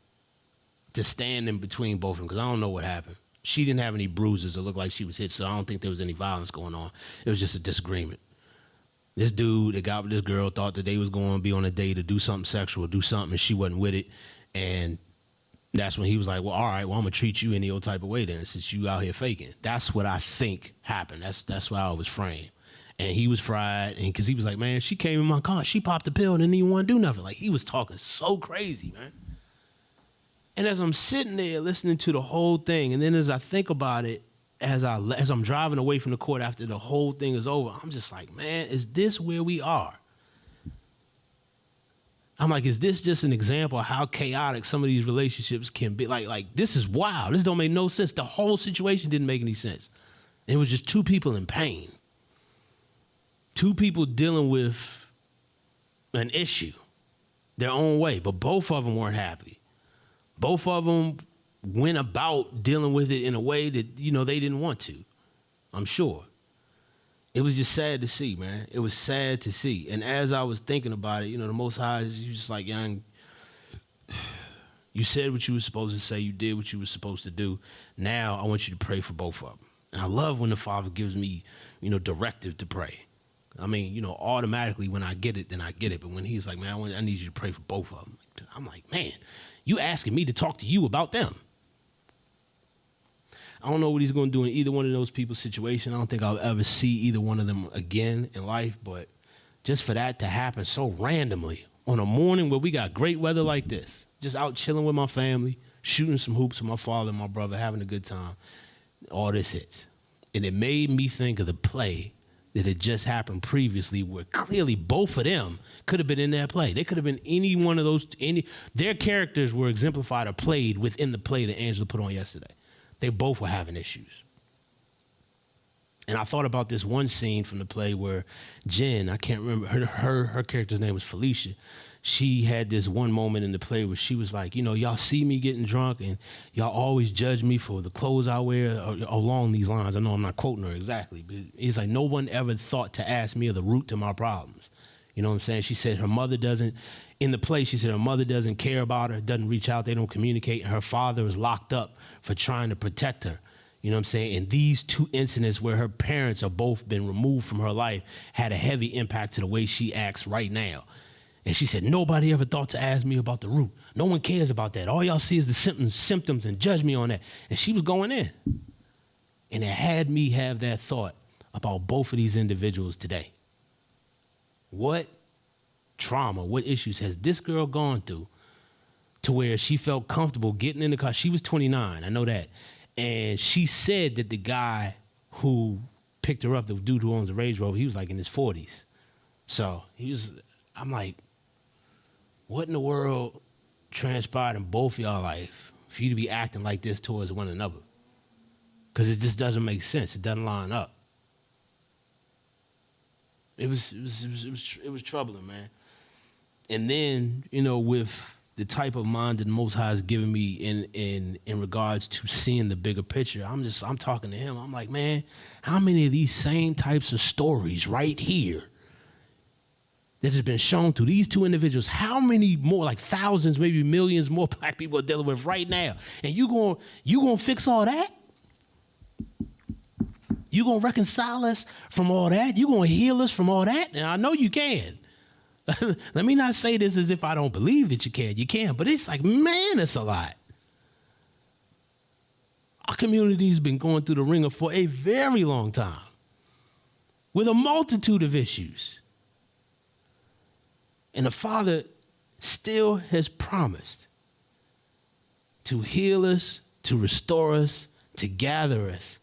To stand in between both of them, because I don't know what happened. She didn't have any bruises. It looked like she was hit, so I don't think there was any violence going on. It was just a disagreement. This dude that got with this girl thought that they was going to be on a date to do something sexual, do something, and she wasn't with it. And that's when he was like, well, all right, well, I'm going to treat you any old type of way then, since you out here faking. That's what I think happened. That's why I was framed. And he was fried, and because he was like, man, she came in my car, she popped a pill and didn't even want to do nothing. Like, he was talking so crazy, man. And as I'm sitting there listening to the whole thing, and then as I think about it, as I'm driving away from the court after the whole thing is over, I'm just like, man, is this where we are? I'm like, is this just an example of how chaotic some of these relationships can be? Like this is wild. This don't make no sense. The whole situation didn't make any sense. It was just two people in pain. Two people dealing with an issue their own way, but both of them weren't happy. Both of them went about dealing with it in a way that, they didn't want to, I'm sure. It was just sad to see, man. It was sad to see. And as I was thinking about it, the Most High is just like, young, you said what you were supposed to say. You did what you were supposed to do. Now I want you to pray for both of them. And I love when the Father gives me, directive to pray. I mean, automatically when I get it, then I get it. But when he's like, man, I need you to pray for both of them. I'm like, man, you asking me to talk to you about them. I don't know what he's going to do in either one of those people's situation. I don't think I'll ever see either one of them again in life. But just for that to happen so randomly on a morning where we got great weather like this, just out chilling with my family, shooting some hoops with my father and my brother, having a good time, all this hits. And it made me think of the play that had just happened previously, where clearly both of them could have been in that play. They could have been any one of those, their characters were exemplified or played within the play that Angela put on yesterday. They both were having issues. And I thought about this one scene from the play where Jen, I can't remember, her character's name was Felicia. She had this one moment in the play where she was like, y'all see me getting drunk and y'all always judge me for the clothes I wear, or along these lines. I know I'm not quoting her exactly, but it's like no one ever thought to ask me the root to my problems. You know what I'm saying? She said her mother doesn't, in the play, she said her mother doesn't care about her, doesn't reach out, they don't communicate, and her father is locked up for trying to protect her. You know what I'm saying? And these two incidents where her parents are both been removed from her life had a heavy impact to the way she acts right now. And she said, nobody ever thought to ask me about the root. No one cares about that. All y'all see is the symptoms and judge me on that. And she was going in. And it had me have that thought about both of these individuals today. What trauma, what issues has this girl gone through to where she felt comfortable getting in the car? She was 29, I know that. And she said that the guy who picked her up, the dude who owns the Range Rover, he was like in his 40s. So I'm like, what in the world transpired in both of y'all life for you to be acting like this towards one another? Because it just doesn't make sense. It doesn't line up. It was troubling, man. And then, with the type of mind that the Most High has given me in regards to seeing the bigger picture, I'm talking to him. I'm like, man, how many of these same types of stories right here that has been shown to these two individuals, how many more, like thousands, maybe millions more black people are dealing with right now? And you gonna fix all that? You gonna reconcile us from all that? You gonna heal us from all that? And I know you can. Let me not say this as if I don't believe that you can. You can, but it's like, man, it's a lot. Our community's been going through the ringer for a very long time with a multitude of issues. And the Father still has promised to heal us, to restore us, to gather us,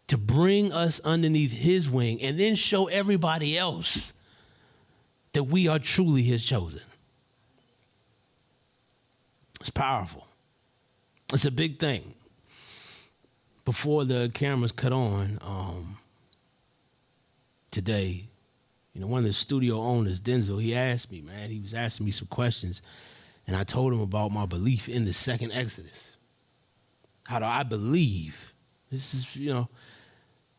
to bring us underneath his wing, and then show everybody else that we are truly his chosen. It's powerful. It's a big thing. Before the cameras cut on today, one of the studio owners, Denzel, he asked me, man, he was asking me some questions, and I told him about my belief in the second Exodus. How do I believe? This is,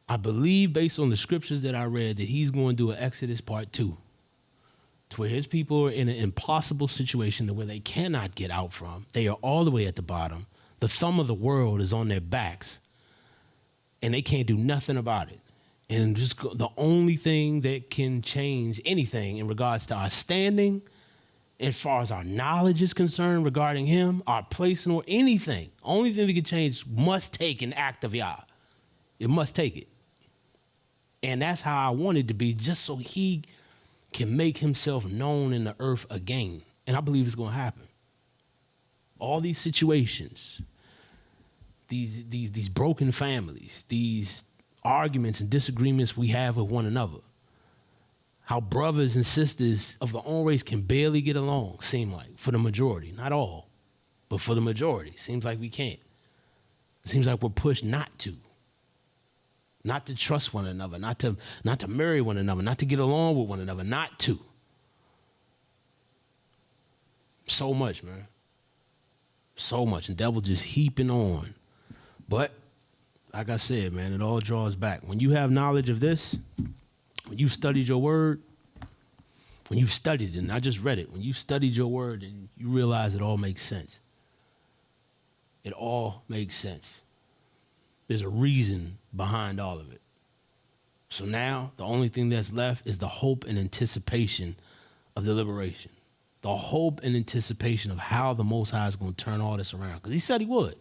I believe based on the scriptures that I read that he's going to do an Exodus part 2. To where his people are in an impossible situation to where they cannot get out from. They are all the way at the bottom. The thumb of the world is on their backs, and they can't do nothing about it. And just the only thing that can change anything in regards to our standing, as far as our knowledge is concerned regarding him, our place or anything, only thing that can change must take an act of Yah. It must take it. And that's how I want it to be, just so he can make himself known in the earth again. And I believe it's going to happen. All these situations, these broken families, these arguments and disagreements we have with one another, how brothers and sisters of the own race can barely get along, seem like, for the majority. Not all, but for the majority. Seems like we can't. It seems like we're pushed not to trust one another, not to marry one another, not to get along with one another, not to. So much, man. So much. And devil just heaping on. But, like I said, man, it all draws back. When you have knowledge of this, when you've studied your word, when you've studied it, and I just read it, when you've studied your word and you realize it all makes sense. It all makes sense. There's a reason behind all of it. So now the only thing that's left is the hope and anticipation of the liberation. The hope and anticipation of how the Most High is going to turn all this around. Because he said he would.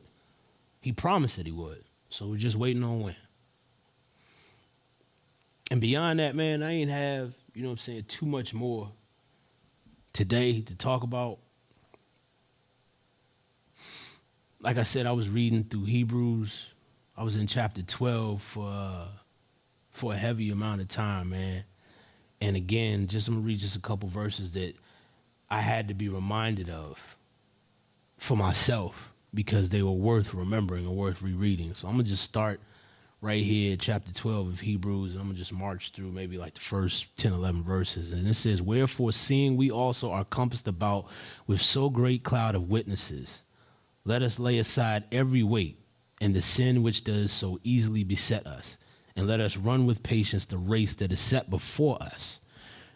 He promised that he would. So we're just waiting on when. And beyond that, man, I ain't have, too much more today to talk about. Like I said, I was reading through Hebrews. I was in chapter 12 for a heavy amount of time, man. And again, I'm going to read just a couple verses that I had to be reminded of for myself because they were worth remembering and worth rereading. So I'm going to just start right here, chapter 12 of Hebrews, and I'm going to just march through maybe like the first 10, 11 verses. And it says, "Wherefore, seeing we also are compassed about with so great cloud of witnesses, let us lay aside every weight and the sin which does so easily beset us, and let us run with patience the race that is set before us."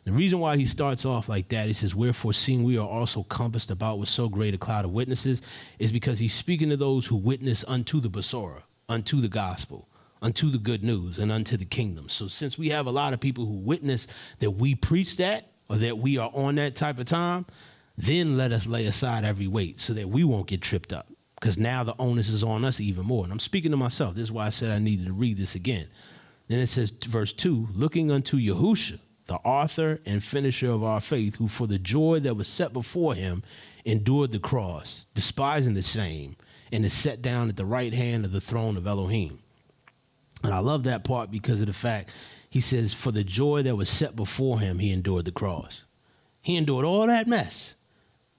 The reason why he starts off like that, he says, "Wherefore, seeing we are also compassed about with so great a cloud of witnesses," is because he's speaking to those who witness unto the Besorah, unto the gospel, unto the good news, and unto the kingdom. So since we have a lot of people who witness that we preach that, or that we are on that type of time, then let us lay aside every weight so that we won't get tripped up. Because now the onus is on us even more. And I'm speaking to myself. This is why I said I needed to read this again. Then it says, verse 2, looking unto Yahusha, the author and finisher of our faith, who for the joy that was set before him endured the cross, despising the shame, and is set down at the right hand of the throne of Elohim. And I love that part because of the fact he says, for the joy that was set before him, he endured the cross. He endured all that mess.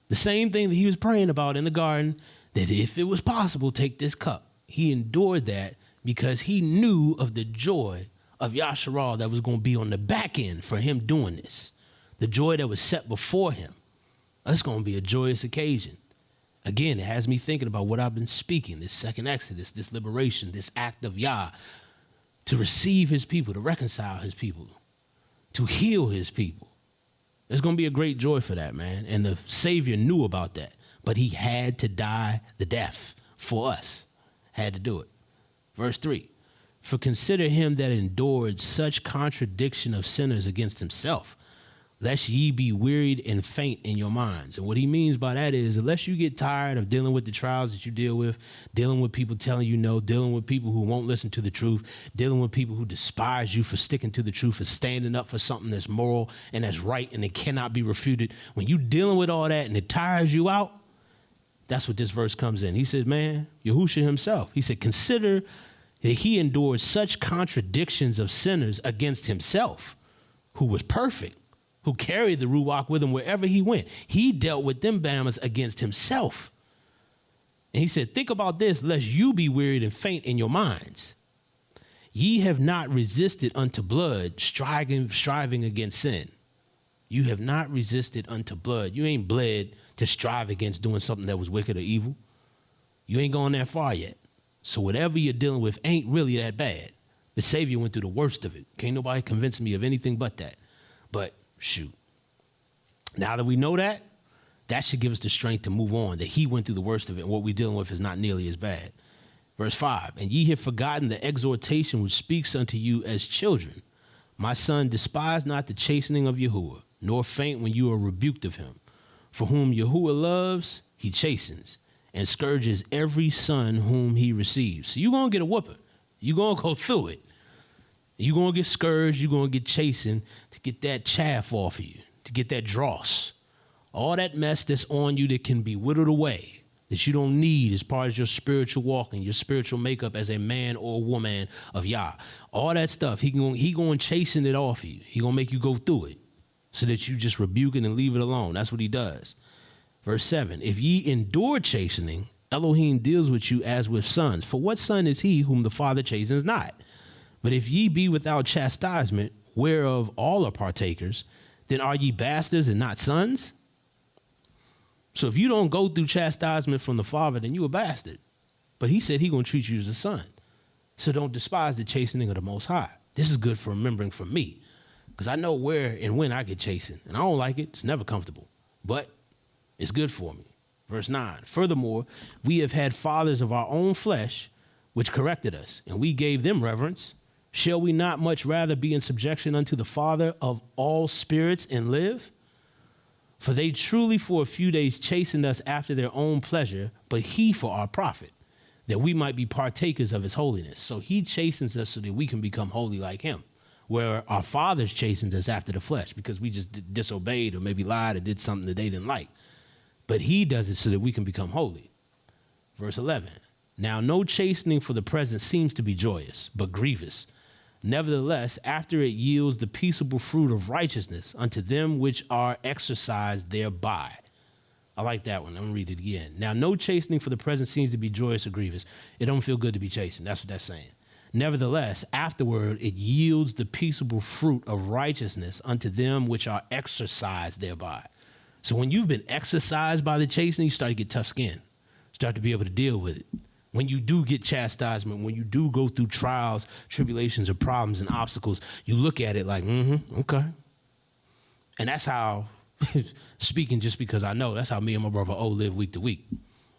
The same thing that he was praying about in the garden, that if it was possible, take this cup. He endured that because he knew of the joy of Yasharal that was going to be on the back end for him doing this. The joy that was set before him. That's going to be a joyous occasion. Again, it has me thinking about what I've been speaking, this second Exodus, this liberation, this act of Yah, to receive his people, to reconcile his people, to heal his people. There's going to be a great joy for that, man. And the Savior knew about that, but he had to die the death for us. Had to do it. Verse 3, for consider him that endured such contradiction of sinners against himself, lest ye be wearied and faint in your minds. And what he means by that is, unless you get tired of dealing with the trials that you deal with, dealing with people telling you no, dealing with people who won't listen to the truth, dealing with people who despise you for sticking to the truth, for standing up for something that's moral and that's right and it cannot be refuted. When you dealing with all that and it tires you out, that's what this verse comes in. He says, man, Yahusha himself, he said, consider that he endured such contradictions of sinners against himself, who was perfect, who carried the Ruach with him wherever he went. He dealt with them Bamas against himself. And he said, think about this, lest you be wearied and faint in your minds. Ye have not resisted unto blood, striving against sin. You have not resisted unto blood. You ain't bled to strive against doing something that was wicked or evil. You ain't gone that far yet. So whatever you're dealing with ain't really that bad. The Savior went through the worst of it. Can't nobody convince me of anything but that. But shoot, now that we know that, that should give us the strength to move on, that he went through the worst of it, and what we're dealing with is not nearly as bad. Verse 5, and ye have forgotten the exhortation which speaks unto you as children. My son, despise not the chastening of Yahuwah, nor faint when you are rebuked of him. For whom Yahuwah loves, he chastens, and scourges every son whom he receives. So you're going to get a whooping. You're going to go through it. You're going to get scourged. You're going to get chastened to get that chaff off of you, to get that dross. All that mess that's on you that can be whittled away, that you don't need as part of your spiritual walking, your spiritual makeup as a man or woman of Yah. All that stuff, he going to chasten it off you. He going to make you go through it so that you just rebuke it and leave it alone. That's what he does. Verse 7, if ye endure chastening, Elohim deals with you as with sons. For what son is he whom the Father chastens not? But if ye be without chastisement, whereof all are partakers, then are ye bastards and not sons? So if you don't go through chastisement from the Father, then you a bastard. But he said he going to treat you as a son. So don't despise the chastening of the Most High. This is good for remembering for me, because I know where and when I get chastened. And I don't like it. It's never comfortable. But it's good for me. Verse 9, furthermore, we have had fathers of our own flesh, which corrected us, and we gave them reverence. Shall we not much rather be in subjection unto the Father of all spirits and live? For they truly for a few days chastened us after their own pleasure, but he for our profit, that we might be partakers of his holiness. So he chastens us so that we can become holy like him, where our fathers chastened us after the flesh because we just disobeyed or maybe lied or did something that they didn't like. But he does it so that we can become holy. Verse 11, now no chastening for the present seems to be joyous, but grievous. Nevertheless, after it yields the peaceable fruit of righteousness unto them which are exercised thereby. I like that one. I'm going to read it again. Now, no chastening for the present seems to be joyous or grievous. It don't feel good to be chastened. That's what that's saying. Nevertheless, afterward, it yields the peaceable fruit of righteousness unto them which are exercised thereby. So when you've been exercised by the chastening, you start to get tough skin. Start to be able to deal with it. When you do get chastisement, when you do go through trials, tribulations, or problems and obstacles, you look at it like, okay. And that's how, speaking just because I know, that's how me and my brother O live week to week.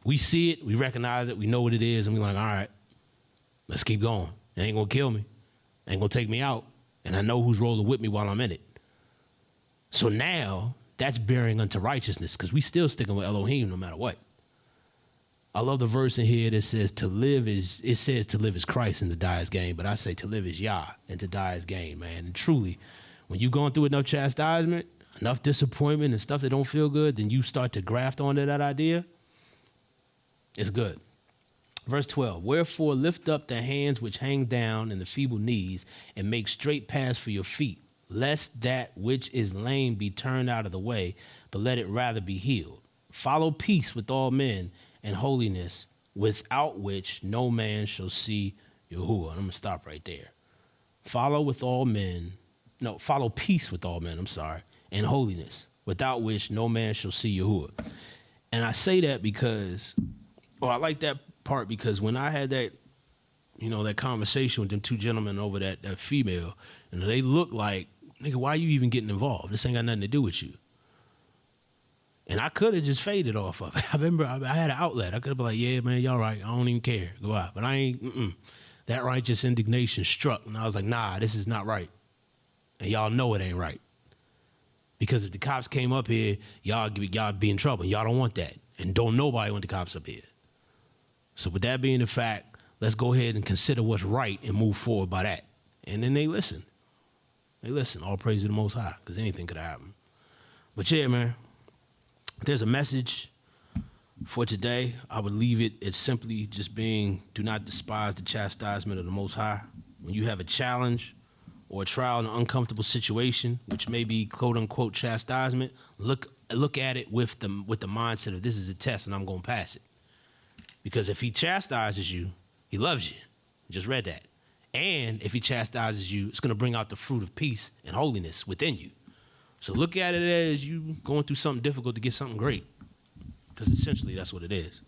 We see it, we recognize it, we know what it is, and we're like, all right, let's keep going. It ain't gonna kill me, it ain't gonna take me out, and I know who's rolling with me while I'm in it. So now that's bearing unto righteousness, because we still sticking with Elohim no matter what. I love the verse in here that says to live is Christ and to die is gain, but I say to live is Yah and to die is gain, man. And truly, when you're going through enough chastisement, enough disappointment and stuff that don't feel good, then you start to graft onto that idea. It's good. Verse 12, wherefore lift up the hands which hang down and the feeble knees, and make straight paths for your feet, lest that which is lame be turned out of the way, but let it rather be healed. Follow peace with all men and holiness, without which no man shall see Yahuwah. I'm going to stop right there. Follow peace with all men, and holiness, without which no man shall see Yahuwah. And I say that because, I like that part because when I had that, that conversation with them two gentlemen over that female, and they look like, nigga, why are you even getting involved? This ain't got nothing to do with you. And I could have just faded off of it. I remember I had an outlet. I could have been like, yeah, man, y'all right. I don't even care. Go out. But I ain't, That righteous indignation struck. And I was like, nah, this is not right. And y'all know it ain't right. Because if the cops came up here, y'all be in trouble. Y'all don't want that. And don't nobody want the cops up here. So with that being the fact, let's go ahead and consider what's right and move forward by that. And then they listen. All praise to the Most High, because anything could happen. But yeah, man. There's a message for today. I would leave it as simply just being, do not despise the chastisement of the Most High. When you have a challenge or a trial in an uncomfortable situation, which may be quote unquote chastisement, look at it with the mindset of this is a test and I'm going to pass it. Because if he chastises you, he loves you. Just read that. And if he chastises you, it's going to bring out the fruit of peace and holiness within you. So look at it as you going through something difficult to get something great. Because essentially that's what it is.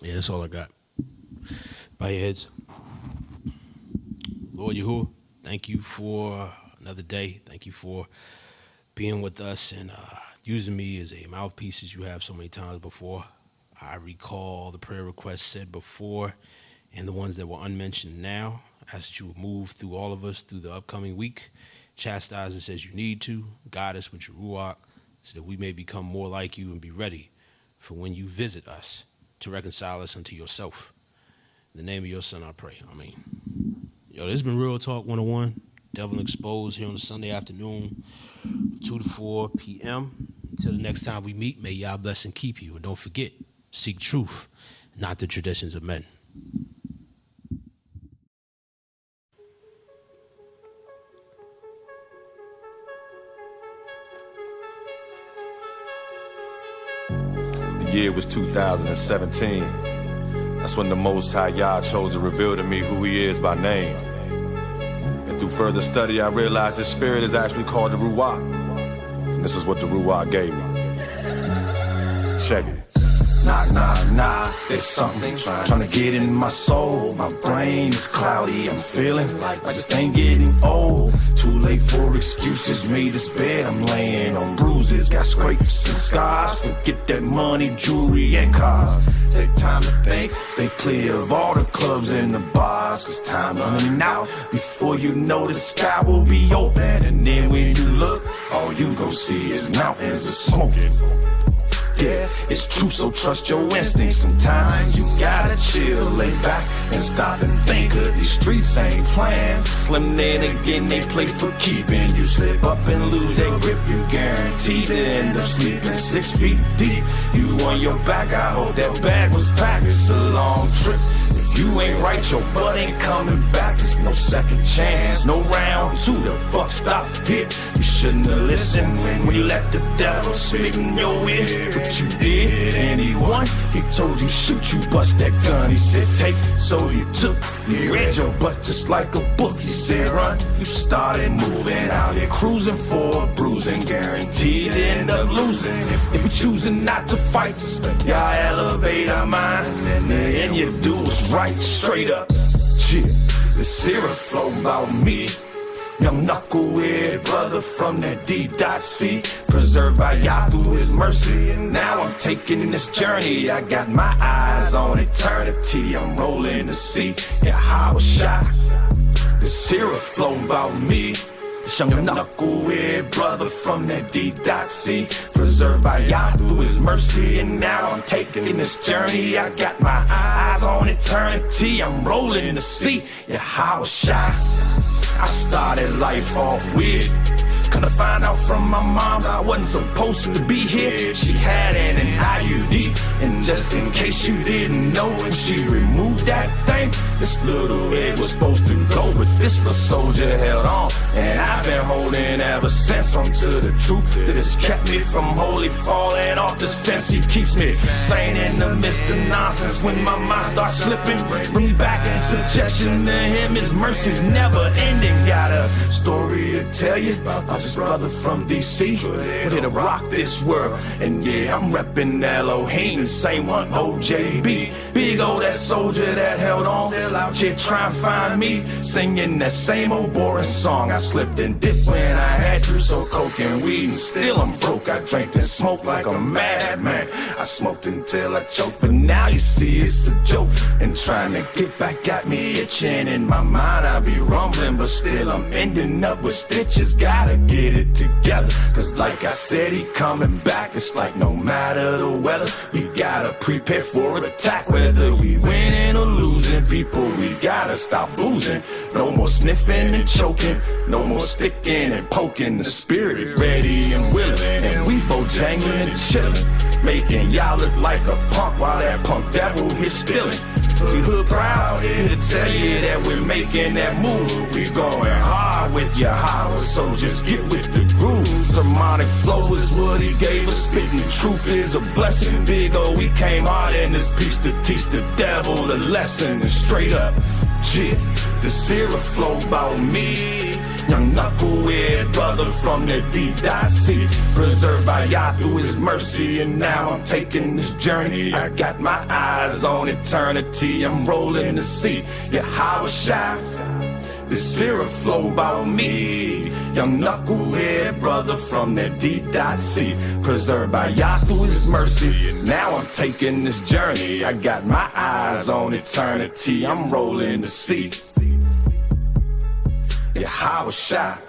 Yeah, that's all I got. Bow your heads. Lord Yahuwah, thank you for another day. Thank you for being with us and using me as a mouthpiece as you have so many times before. I recall the prayer requests said before and the ones that were unmentioned now. I ask that you will move through all of us through the upcoming week. Chastise us as you need to. Guide us with your Ruach so that we may become more like you and be ready for when you visit us to reconcile us unto yourself. In the name of your Son, I pray. Amen. Yo, this has been Real Talk 101. Devil Exposed here on a Sunday afternoon, 2 to 4 p.m. Until the next time we meet, may Yah bless and keep you. And don't forget, seek truth, not the traditions of men. The year was 2017. That's when the Most High Yah chose to reveal to me who he is by name. And through further study, I realized his spirit is actually called the Ruach. And this is what the Ruach gave me. Check it. Nah, there's something trying to get in my soul. My brain is cloudy, I'm feeling like this ain't getting old. Too late for excuses, made this bed, I'm laying on bruises. Got scrapes and scars, forget that money, jewelry and cars. Take time to think, stay clear of all the clubs and the bars, cause time running out. Before you know the sky will be open, and then when you look, all you gon' see is mountains of smoking. Yeah, it's true, so trust your instincts. Sometimes you gotta chill, lay back and stop and think, cause these streets ain't playing. Slim then again, they play for keeping. You slip up and lose that grip, you guaranteed to end up sleeping 6 feet deep. You on your back, I hope that bag was packed. It's a long trip. If you ain't right, your butt ain't coming back. There's no second chance, no round two, the buck stops here. You shouldn't have listened when we let the devil speak in your ear. But you did, anyone? He told you shoot, you bust that gun. He said take, so you took. You read your butt just like a book. He said run, you started moving out here, cruising for a bruising, guaranteed to end up losing. If we choosing not to fight, just let y'all elevate our mind, and the end you do is right, straight up. Yeah, the syrup flow about me. Young knucklehead brother from that D.C. Preserved by Yah through his mercy. And now I'm taking this journey. I got my eyes on eternity. I'm rolling to see how I was shot. This Sierra flow about me. This young knucklehead brother from that D.C. Preserved by Yah through his mercy, and now I'm taking this journey. I got my eyes on eternity. I'm rolling in the sea. Yeah, how was shy. I started life off weird. Gonna find out from my mom I wasn't supposed to be here. She had an IUD, and just in case you didn't know, when she removed that thing, this little egg was supposed to go, but this little soldier held on, and I've been holding ever since on to the truth that has kept me from wholly falling off this fence. He keeps me sane in the midst of nonsense. When my mind starts slipping, bring me back in suggestion to him. His mercy's never ending. Got a story to tell you about this brother from D.C. We're here to rock this world, and yeah, I'm reppin' Elohim, the same one, OJB. Big old that soldier that held on, still out here trying to find me, singing that same old boring song. I slipped and dipped when I had to, so coke and weed, and still I'm broke. I drank and smoked like a madman. I smoked until I choked, but now you see it's a joke, and trying to get back got me itching. In my mind I be rumbling, but still I'm ending up with stitches. Gotta get it together, cause like I said, he coming back. It's like no matter the weather, we gotta prepare for an attack. Whether we winning or losing, people, we gotta stop boozing. No more sniffing and choking, no more sticking and poking. The spirit is ready and willing, and we both jangling and chillin', making y'all look like a punk while that punk devil here stealing. We hood proud here to tell you that we're making that move. We going hard with your holler, so just get with the groove. Sermonic flow is what he gave us. Spitting the truth is a blessing. Big O, we came hard in this piece to teach the devil a lesson. And straight up, shit, the Sierra flow about me. Young knucklehead brother from the D.C. Preserved by Yah through his mercy, and now I'm taking this journey. I got my eyes on eternity. I'm rolling the sea. Yeah, how was shy. The Sierra flow about me. Young knucklehead brother from that D.C. Preserved by Yah through his mercy. Now I'm taking this journey. I got my eyes on eternity. I'm rolling the sea. Yeah, how was shot.